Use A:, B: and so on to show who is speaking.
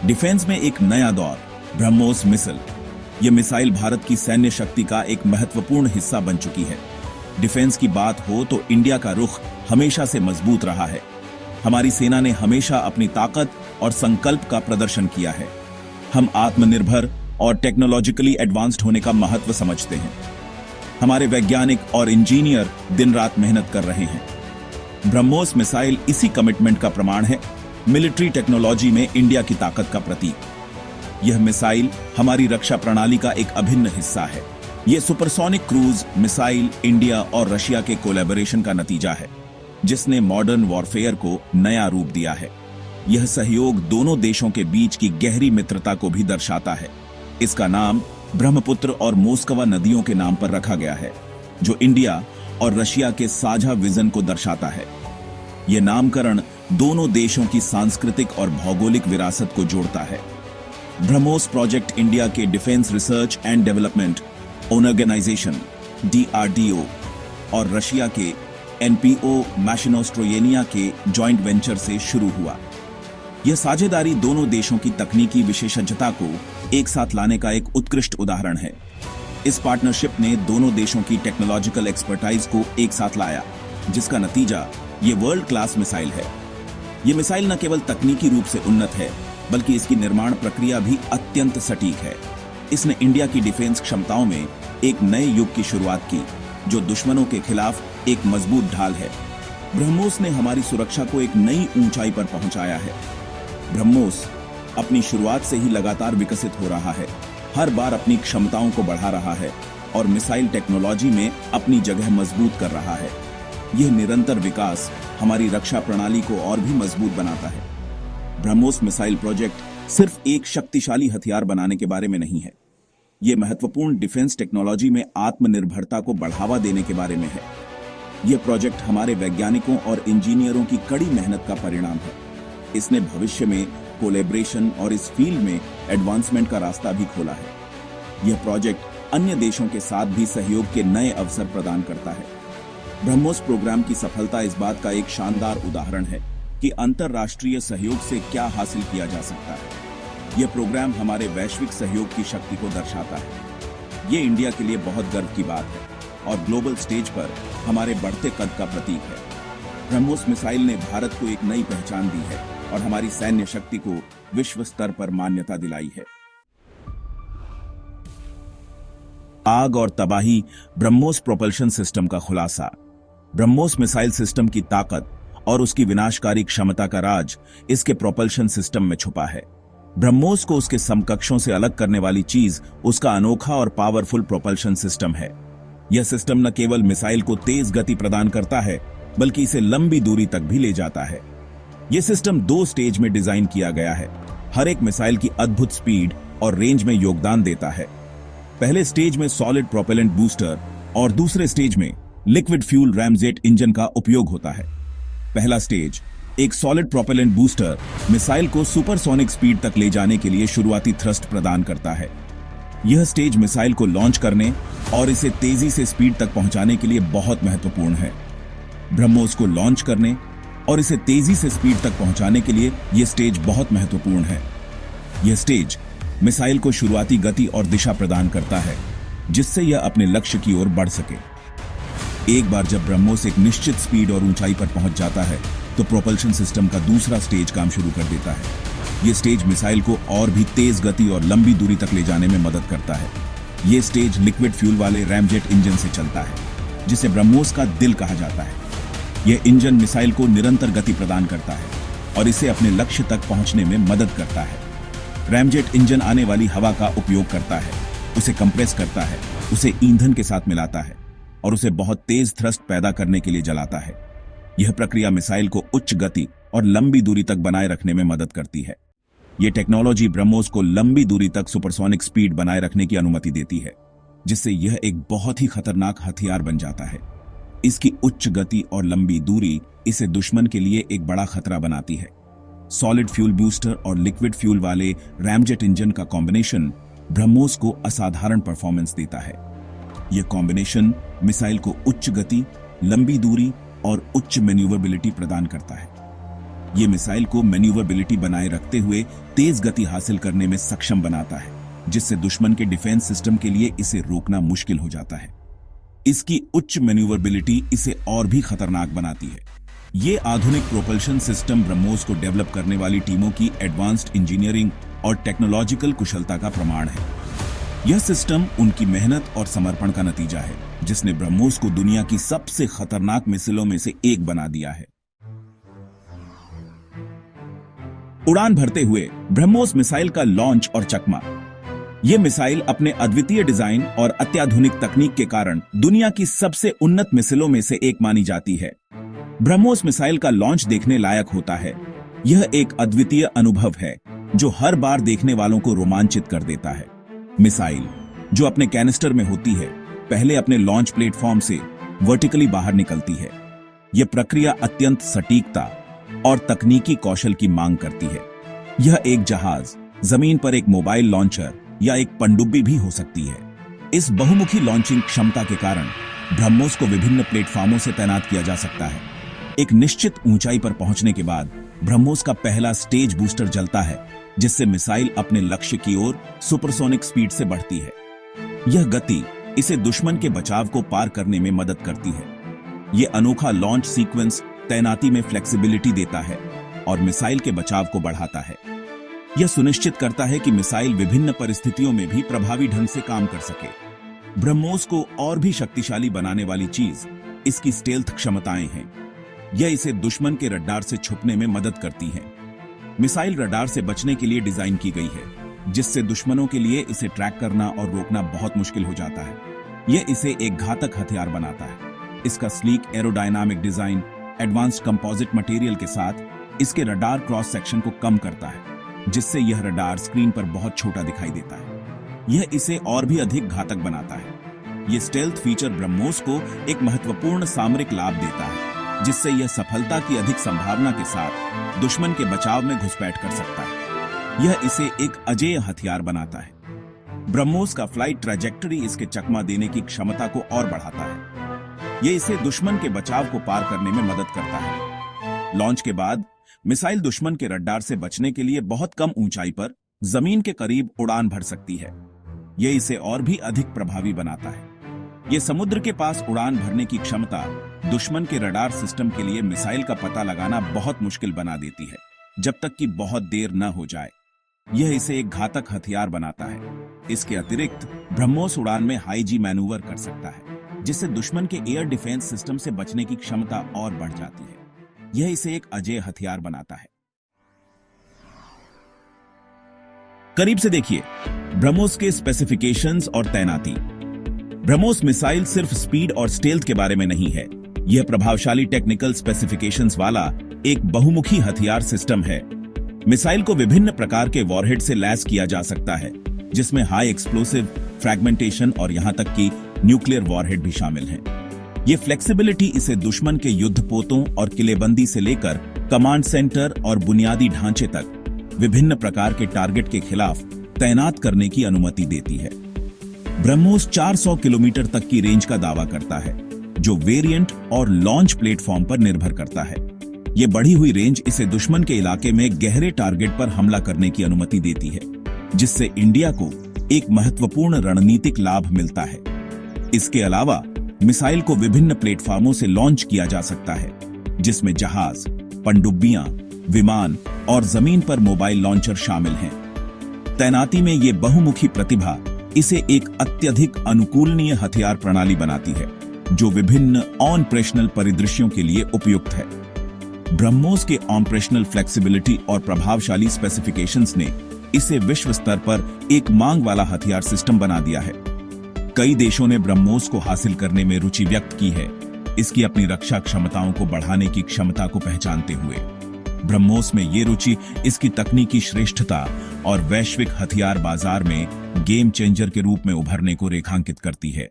A: Defence में एक नया दौर, ब्रह्मोस मिसाइल। यह मिसाइल भारत की सैन्य शक्ति का एक महत्वपूर्ण हिस्सा बन चुकी है। डिफेंस की बात हो तो इंडिया का रुख हमेशा से मजबूत रहा है। हमारी सेना ने हमेशा अपनी ताकत और संकल्प का प्रदर्शन किया है। हम आत्मनिर्भर और टेक्नोलॉजिकली एडवांस्ड होने का महत्व समझते हैं। हमारे वैज्ञानिक और इंजीनियर दिन रात मेहनत कर रहे हैं। ब्रह्मोस मिसाइल इसी कमिटमेंट का प्रमाण है, मिलिट्री टेक्नोलॉजी में इंडिया की ताकत का प्रतीक। यह मिसाइल हमारी रक्षा प्रणाली का एक अभिन्न हिस्सा है। यह सुपरसोनिक क्रूज मिसाइल इंडिया और रशिया के कोलैबोरेशन का नतीजा है, जिसने मॉडर्न वॉरफेयर को नया रूप दिया है। यह सहयोग दोनों देशों के बीच की गहरी मित्रता को भी दर्शाता है। इसका नाम ब्रह्मपुत्र और मोस्कवा नदियों के नाम पर रखा गया है, जो इंडिया और रशिया के साझा विजन को दर्शाता है। यह नामकरण दोनों देशों की सांस्कृतिक और भौगोलिक विरासत को जोड़ता है। ब्रह्मोस प्रोजेक्ट इंडिया के defence research and development organisation DRDO और रशिया के NPO मैशिनोस्ट्रोयेनिया के जॉइंट वेंचर से शुरू हुआ। यह साझेदारी दोनों देशों की तकनीकी विशेषज्ञता को एक साथ लाने का एक उत्कृष्ट उदाहरण है। इस पार्टनरशिप ने दोनों देशों की टेक्नोलॉजिकल एक्सपर्टाइज को एक साथ लाया, जिसका नतीजा ये वर्ल्ड क्लास मिसाइल है। ये मिसाइल न केवल तकनीकी रूप से उन्नत है, बल्कि इसकी निर्माण प्रक्रिया भी अत्यंत सटीक है। इसने इंडिया की डिफेंस क्षमताओं में एक नए युग की शुरुआत की, जो दुश्मनों के खिलाफ एक मजबूत ढाल है। ब्रह्मोस ने हमारी सुरक्षा को एक नई ऊंचाई पर पहुंचाया है। ब्रह्मोस अपनी शुरुआत से ही लगातार विकसित हो रहा है, हर बार अपनी क्षमताओं को बढ़ा रहा है और मिसाइल टेक्नोलॉजी में अपनी जगह मजबूत कर रहा है। यह निरंतर विकास हमारी रक्षा प्रणाली को और भी मजबूत बनाता है। ब्रह्मोस मिसाइल प्रोजेक्ट सिर्फ एक शक्तिशाली हथियार बनाने के बारे में नहीं है। यह महत्वपूर्ण डिफेंस टेक्नोलॉजी में आत्मनिर्भरता को बढ़ावा देने के बारे में है। यह प्रोजेक्ट हमारे वैज्ञानिकों और इंजीनियरों की कड़ी मेहनत का परिणाम है। इसने भविष्य में कोलैबोरेशन और इस फील्ड में एडवांसमेंट का रास्ता भी खोला है। यह प्रोजेक्ट अन्य देशों के साथ भी सहयोग के नए अवसर प्रदान करता है। ब्रह्मोस प्रोग्राम की सफलता इस बात का एक शानदार उदाहरण है कि अंतर्राष्ट्रीय सहयोग से क्या हासिल किया जा सकता है। यह प्रोग्राम हमारे वैश्विक सहयोग की शक्ति को दर्शाता है। यह इंडिया के लिए बहुत गर्व की बात है और ग्लोबल स्टेज पर हमारे बढ़ते कद का प्रतीक है। ब्रह्मोस मिसाइल ने भारत को एक नई पहचान दी है और हमारी सैन्य शक्ति को विश्व स्तर पर मान्यता दिलाई है। आग और तबाही, ब्रह्मोस प्रोपल्शन सिस्टम का खुलासा। ब्रह्मोस मिसाइल सिस्टम की ताकत और उसकी विनाशकारी क्षमता का राज इसके प्रोपल्शन सिस्टम में छुपा है। ब्रह्मोस को उसके समकक्षों से अलग करने वाली चीज उसका अनोखा और पावरफुल प्रोपल्शन सिस्टम है। यह सिस्टम न केवल मिसाइल को तेज गति प्रदान करता है, बल्कि इसे लंबी दूरी तक भी ले जाता है। यह सिस्टम 2 स्टेज में डिजाइन किया गया है। हर एक मिसाइल की अद्भुत स्पीड और रेंज में योगदान देता है। पहले स्टेज में सॉलिड प्रोपेलेंट बूस्टर और दूसरे स्टेज में लिक्विड फ्यूल रैमजेट इंजन का उपयोग होता है। पहला स्टेज, एक सॉलिड प्रोपेलेंट बूस्टर, मिसाइल को सुपरसोनिक स्पीड तक ले जाने के लिए शुरुआती थ्रस्ट प्रदान करता है। यह स्टेज मिसाइल को लॉन्च करने और इसे तेजी से स्पीड तक पहुंचाने के लिए बहुत महत्वपूर्ण है। ब्रह्मोस को लॉन्च करने और इसे तेजी से स्पीड तक पहुंचाने के लिए यह स्टेज बहुत महत्वपूर्ण है। यह स्टेज मिसाइल को शुरुआती गति और दिशा प्रदान करता है, जिससे यह अपने लक्ष्य की ओर बढ़ सके। एक बार जब ब्रह्मोस एक निश्चित स्पीड और ऊंचाई पर पहुंच जाता है, तो प्रोपल्शन सिस्टम का दूसरा स्टेज काम शुरू कर देता है। यह स्टेज मिसाइल को और भी तेज गति और लंबी दूरी तक ले जाने में मदद करता है। यह स्टेज लिक्विड फ्यूल वाले रैमजेट इंजन से चलता है, जिसे ब्रह्मोस का दिल कहा जाता है। यह इंजन मिसाइल को निरंतर गति प्रदान करता है और इसे अपने लक्ष्य तक पहुंचने में मदद करता है। रैमजेट इंजन आने वाली हवा का उपयोग करता है, उसे कंप्रेस करता है, उसे ईंधन के साथ मिलाता है और उसे बहुत तेज थ्रस्ट पैदा करने के लिए जलाता है। यह प्रक्रिया मिसाइल को उच्च गति और लंबी दूरी तक बनाए रखने में मदद करती है। यह टेक्नोलॉजी ब्रह्मोस को लंबी दूरी तक सुपरसोनिक स्पीड बनाए रखने की अनुमति देती है, जिससे यह एक बहुत ही खतरनाक हथियार बन जाता है। इसकी उच्च गति और लंबी दूरी इसे दुश्मन के लिए एक बड़ा खतरा बनाती है। सॉलिड फ्यूल बूस्टर और लिक्विड फ्यूल वाले रैमजेट इंजन का कॉम्बिनेशन ब्रह्मोस को असाधारण परफॉर्मेंस देता है। यह कॉम्बिनेशन मिसाइल को उच्च गति, लंबी दूरी और उच्च मैन्यूवरबिलिटी प्रदान करता है। ये मिसाइल को मैन्यूवरबिलिटी बनाए रखते हुए तेज गति हासिल करने में सक्षम बनाता है, जिससे दुश्मन के डिफेंस सिस्टम के लिए इसे रोकना मुश्किल हो जाता है। इसकी उच्च मैन्यूवरबिलिटी इसे और भी खतरनाक बनाती है। ये आधुनिक प्रोपल्शन सिस्टम ब्रह्मोस को डेवलप करने वाली टीमों की एडवांस्ड इंजीनियरिंग और टेक्नोलॉजिकल कुशलता का प्रमाण है। यह सिस्टम उनकी मेहनत और समर्पण का नतीजा है, जिसने ब्रह्मोस को दुनिया की सबसे खतरनाक मिसाइलों में से एक बना दिया है। उड़ान भरते हुए ब्रह्मोस मिसाइल का लॉन्च और चकमा। यह मिसाइल अपने अद्वितीय डिजाइन और अत्याधुनिक तकनीक के कारण दुनिया की सबसे उन्नत मिसाइलों में से एक मानी जाती है। ब्रह्मोस मिसाइल का लॉन्च देखने लायक होता है। यह एक अद्वितीय अनुभव है जो हर बार देखने वालों को रोमांचित कर देता है। मिसाइल जो अपने कैनिस्टर में होती है, पहले अपने लॉन्च प्लेटफॉर्म से वर्टिकली बाहर निकलती है। यह प्रक्रिया अत्यंत सटीकता और तकनीकी कौशल की मांग करती है। यह एक जहाज, जमीन पर एक मोबाइल लॉन्चर या एक पनडुब्बी भी हो सकती है। इस बहुमुखी लॉन्चिंग क्षमता के कारण ब्रह्मोस को विभिन्न प्लेटफॉर्मों से तैनात किया जा सकता है। एक निश्चित ऊंचाई पर पहुंचने के बाद ब्रह्मोस का पहला स्टेज बूस्टर जलता है, जिससे मिसाइल अपने लक्ष्य की ओर सुपरसोनिक स्पीड से बढ़ती है। यह गति इसे दुश्मन के बचाव को पार करने में मदद करती है। यह अनोखा लॉन्च सीक्वेंस तैनाती में फ्लेक्सिबिलिटी देता है और मिसाइल के बचाव को बढ़ाता है। यह सुनिश्चित करता है कि मिसाइल विभिन्न परिस्थितियों में भी प्रभावी ढंग से काम कर सके। ब्रह्मोस को और भी शक्तिशाली बनाने वाली चीज इसकी स्टेल्थ क्षमताएं हैं। यह इसे दुश्मन के रडार से छुपने में मदद करती है। मिसाइल रडार से बचने के लिए डिजाइन की गई है, जिससे दुश्मनों के लिए इसे ट्रैक करना और रोकना बहुत मुश्किल हो जाता है। यह इसे एक घातक हथियार बनाता है। इसका sleek aerodynamic design advanced composite material के साथ इसके रडार क्रॉस सेक्शन को कम करता है, जिससे यह रडार स्क्रीन पर बहुत छोटा दिखाई देता है। यह इसे और भी अधिक घातक बनाता है। यह स्टेल्थ फीचर ब्रह्मोस को एक महत्वपूर्ण सामरिक लाभ देता है, जिससे यह सफलता की अधिक संभावना के साथ दुश्मन के बचाव में घुसपैठ कर सकता है। यह इसे एक अजेय हथियार बनाता है। ब्रह्मोस का फ्लाइट ट्रैजेक्टरी इसके चकमा देने की क्षमता को और बढ़ाता है। यह इसे दुश्मन के बचाव को पार करने में मदद करता है। लॉन्च के बाद मिसाइल दुश्मन के रडार से बचने के लिए बहुत कम ऊंचाई पर जमीन के करीब उड़ान भर सकती है। यह इसे और भी अधिक प्रभावी बनाता है। यह समुद्र के पास उड़ान भरने की क्षमता दुश्मन के रडार सिस्टम के लिए मिसाइल का पता लगाना बहुत मुश्किल बना देती है, जब तक कि बहुत देर न हो जाए। यह इसे एक घातक हथियार बनाता है। इसके अतिरिक्त ब्रह्मोस उड़ान में हाई जी मैनूवर कर सकता है, जिससे दुश्मन के एयर डिफेंस सिस्टम से बचने की क्षमता और बढ़ जाती है। यह इसे एक अजेय हथियार बनाता है। करीब से देखिए ब्रह्मोस के स्पेसिफिकेशंस और तैनाती। ब्रह्मोस मिसाइल सिर्फ स्पीड और स्टेल्थ के बारे में नहीं है। यह प्रभावशाली टेक्निकल स्पेसिफिकेशंस वाला एक बहुमुखी हथियार सिस्टम है। मिसाइल को विभिन्न प्रकार के वॉरहेड से लैस किया जा सकता है, जिसमें हाई एक्सप्लोसिव, फ्रैगमेंटेशन और यहां तक कि न्यूक्लियर वॉरहेड भी शामिल हैं। ये फ्लेक्सिबिलिटी इसे दुश्मन के युद्धपोतों और किलेबंदी से लेकर कमांड सेंटर और बुनियादी ढांचे तक विभिन्न प्रकार के टारगेट के खिलाफ तैनात करने की अनुमति देती है। ब्रह्मोस 400 किलोमीटर तक की रेंज का दावा करता है, जो वेरिएंट और लॉन्च प्लेटफॉर्म पर निर्भर करता है। ये बढ़ी हुई रेंज इसे दुश्मन के इलाके में गहरे टारगेट पर हमला करने की अनुमति देती है, जिससे इंडिया को एक महत्वपूर्ण रणनीतिक लाभ मिलता है। इसके अलावा मिसाइल को विभिन्न प्लेटफॉर्मों से लॉन्च किया जा सकता है, जिसमें जहाज, पनडुब्बियां, विमान और जमीन पर मोबाइल लॉन्चर शामिल हैं। तैनाती में ये बहुमुखी प्रतिभा इसे एक अत्यधिक अनुकूलनीय हथियार प्रणाली बनाती है, जो विभिन्न ऑपरेशनल परिदृश्यों के लिए उपयुक्त है। ब्रह्मोस के ऑपरेशनल फ्लेक्सिबिलिटी और प्रभावशाली स्पेसिफिकेशंस ने इसे विश्व स्तर पर एक मांग वाला हथियार सिस्टम बना दिया है। कई देशों ने ब्रह्मोस को हासिल करने में रुचि व्यक्त की है, इसकी अपनी रक्षा क्षमताओं को बढ़ाने की क्षमता को पहचानते हुए। ब्रह्मोस में ये रुचि इसकी तकनीकी श्रेष्ठता और वैश्विक हथियार बाजार में गेम चेंजर के रूप में उभरने को रेखांकित करती है।